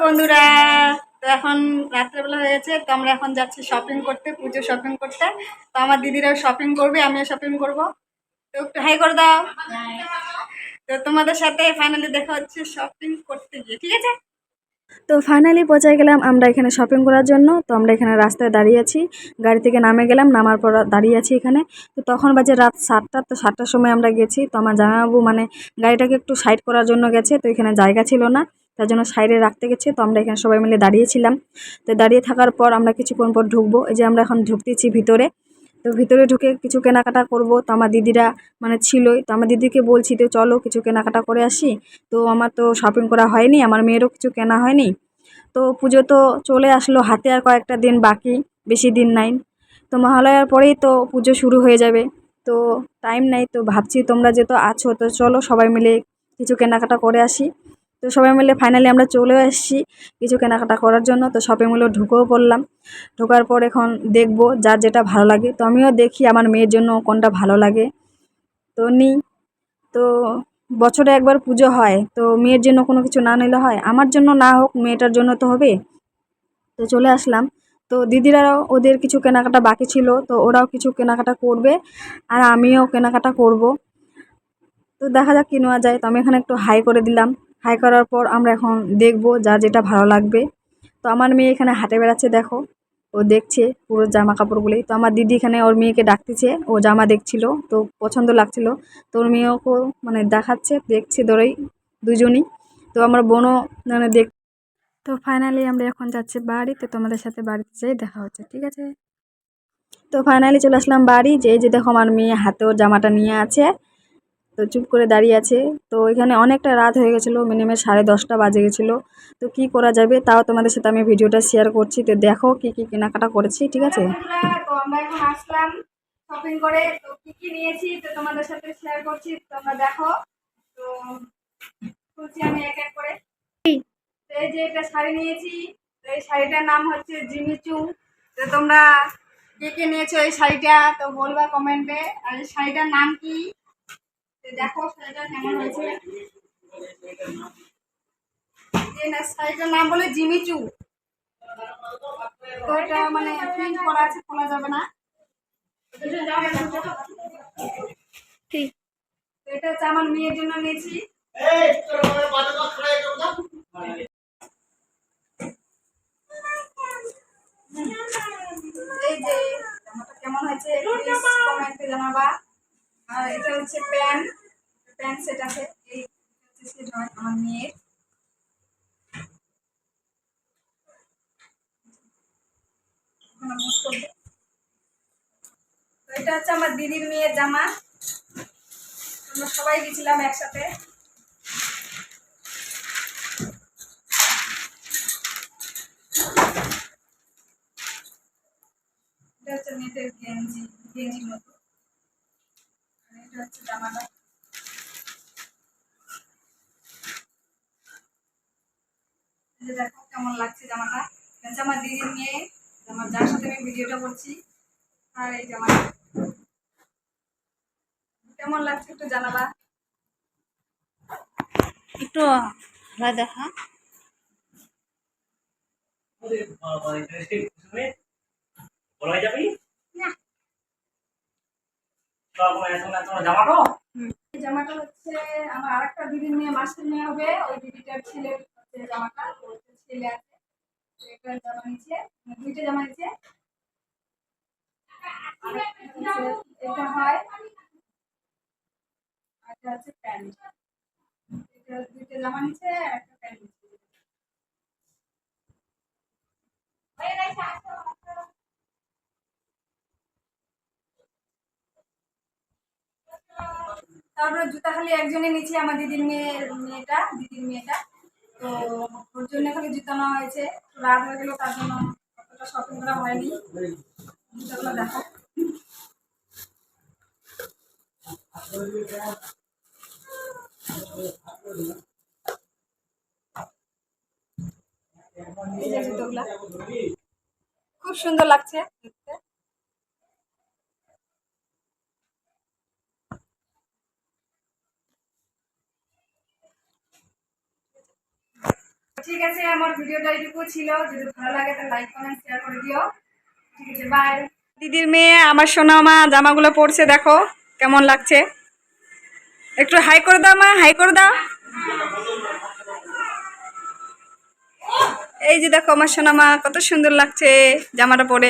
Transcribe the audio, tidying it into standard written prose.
বন্ধুরা, তো এখন রাত্রেবেলা হয়েছে, তো আমরা এখন যাচ্ছি শপিং করতে, পুজো শপিং করতে। তো আমার দিদিরাও শপিং করবে, আমিও শপিং করব। তো একটু হাই করে দাও। তো তোমাদের সাথে ফাইনালি দেখা হচ্ছে শপিং করতে গিয়ে, ঠিক আছে? তো ফাইনালি পৌঁছে গেলাম আমরা এখানে শপিং করার জন্য। তো আমরা এখানে রাস্তায় দাঁড়িয়ে আছি, গাড়ি থেকে নামে গেলাম, নামার পর দাঁড়িয়ে আছি এখানে। তো তখন বাজে রাত 7টা। তো 7টার সময় আমরা গেছি। তো আমার জামাইবাবু মানে গাড়িটাকে একটু সাইড করার জন্য গেছে, তো এখানে জায়গা ছিল না, তার জন্য সাইডে রাখতে গেছে। তো আমরা এখানে সবাই মিলে দাঁড়িয়েছিলাম। তো দাঁড়িয়ে থাকার পর আমরা কিছুক্ষণ পর ঢুকবো। এই যে আমরা এখন ঢুকতেছি ভিতরে। তো ভিতরে ঢুকে কিছু কেনাকাটা করব। তো আমার দিদিরা মানে ছিলই, তো আমার দিদিকে বলছি তো চলো কিছু কেনাকাটা করে আসি। তো আমার তো শপিং করা হয়নি, আমার মেয়েরও কিছু কেনা হয়নি। তো পুজো তো চলে আসলো, হাতে আর কয়েকটা দিন বাকি, বেশি দিন নাই। তো মহালয়ার পরেই তো পুজো শুরু হয়ে যাবে, তো টাইম নাই। তো ভাবছি তোমরা যেহেতু আছো, তো চলো সবাই মিলে কিছু কেনাকাটা করে আসি। তো সবাই মিলে ফাইনালি আমরা চলেও এসেছি কিছু কেনাকাটা করার জন্য। তো শপিং মলে ঢুকেও পড়লাম। ঢোকার পর এখন দেখবো যার যেটা ভালো লাগে। তো আমিও দেখি আমার মেয়ের জন্য কোনটা ভালো লাগে, তো নিই। তো বছরে একবার পুজো হয়, তো মেয়ের জন্য কোনো কিছু না নিলে হয়? আমার জন্য না হোক, মেয়েটার জন্য তো হবে। তো চলে আসলাম। তো দিদিরাও ওদের কিছু কেনাকাটা বাকি ছিল, তো ওরাও কিছু কেনাকাটা করবে, আর আমিও কেনাকাটা করব। তো দেখা যাক কি নেওয়া যায়। তো আমি এখানে একটু হাই করে দিলাম। হাই করার পর আমরা এখন দেখব যার যেটা ভালো লাগবে। তো আমার মেয়ে এখানে হাঁটে বেড়াচ্ছে, দেখো ও দেখছে পুরো জামা কাপড়গুলি। তো আমার দিদি এখানে ওর মেয়েকে ডাকতেছে, ও জামা দেখছিল, তো পছন্দ লাগছিল। তো ওর মেয়েকেও মানে দেখাচ্ছে, দেখছে ধরেই দুজনই। তো আমার বোনও মানে দেখ। তো ফাইনালি আমরা এখন যাচ্ছি বাড়িতে, তোমাদের সাথে বাড়িতে যেয়ে দেখা হচ্ছে, ঠিক আছে? তো ফাইনালি চলে আসলাম বাড়ি। যে এই যে দেখো আমার মেয়ে হাতে ওর জামাটা নিয়ে আছে, তো চুপ করে দাঁড়িয়ে আছে। তো এখানে অনেকটা রাত হয়ে গেছিলো, মিনিমাম 10:30 বাজে গেছিলো। তো কি করা যাবে, তাও তোমাদের সাথে আমি ভিডিওটা শেয়ার করছি। তো দেখো কি কি কেনাকাটা করেছি, ঠিক আছে? তো আমরা এখন আসলাম শপিং করে, তো কি কি নিয়েছি তো তোমাদের সাথে শেয়ার করছি, তোমরা দেখো। তো খুলছি আমি এক এক করে। তো এই যে একটা শাড়ি নিয়েছি, তো এই শাড়িটার নাম হচ্ছে জিমিচু। তো তোমরা কে কে নিয়েছো এই শাড়িটা তো বলবা কমেন্টে। আর এই শাড়িটার নাম কি, তো দেখো শাড়িটা কেমন হয়েছে। এই না শাড়িটার নাম বলে জিমিচু। তো এটা মানে প্রিন্ট করা আছে, খোলা যাবে না। ঠিক, তো এটা হচ্ছে আমার মেয়ের জন্য নিয়েছি। এই যে জামাটা কেমন হয়েছে প্লিজ কমেন্টে জানাবা। আর এটা হচ্ছে প্যান্ট, প্যান্ট সেট আছে। এই হচ্ছে সেট হয় আমার মেয়ের। তো এটা হচ্ছে আমার দিদির মেয়ের জামা, আমরা সবাই গেছিলাম একসাথে। এটা হচ্ছে মেয়েদের গেঞ্জি, গেঞ্জির মতো। এটা হচ্ছে জামাটা। দেখো কেমন লাগছে জামাটা। এটা হচ্ছে আমার দিদির মেয়ে, আমার যার সাথে আমি ভিডিওটা করছি। আর এই জামাটা কেমন লাগছে একটু জানাবা। একটু দেখা। এই জামাটা হচ্ছে আমার আরেকটা দিদির মেয়ে, মাসির মেয়ে হবে, ওই দিদিটার ছেলের হচ্ছে জামাটা, ওর ছেলে আছে। তো একটা জামা নিচে, দুইটা জামা নিচে। আর এটা হয়, আর এটা হচ্ছে প্যান্ট। এটা দুইটা জামা নিচে আর একটা প্যান্ট নিচে। তারপরে জুতা খালি একজনের নিচে, আমার দিদির মেয়েটা, দিদির মেয়েটা। তো ওর জন্য খালি জুতা নেওয়া হয়েছে। রাত হয়ে গেল, তার জন্য অতটা শপিং করা হয়নি। জুতাগুলো দেখো। এই যে জুতোগুলা খুব সুন্দর লাগছে দেখতে। ঠিক আছে, আমার ভিডিওটা এইটুকু ছিল। যদি ভালো লাগে তাহলে লাইক কমেন্ট শেয়ার করে দিও। ঠিক আছে, বাই। দিদির মেয়ে আমার সোনা মা জামাগুলো পরছে, দেখো কেমন লাগছে। একটু হাই করে দাও মা, হাই করে দাও। এই যে দেখো আমার সোনা মা কত সুন্দর লাগছে জামাটা পরে।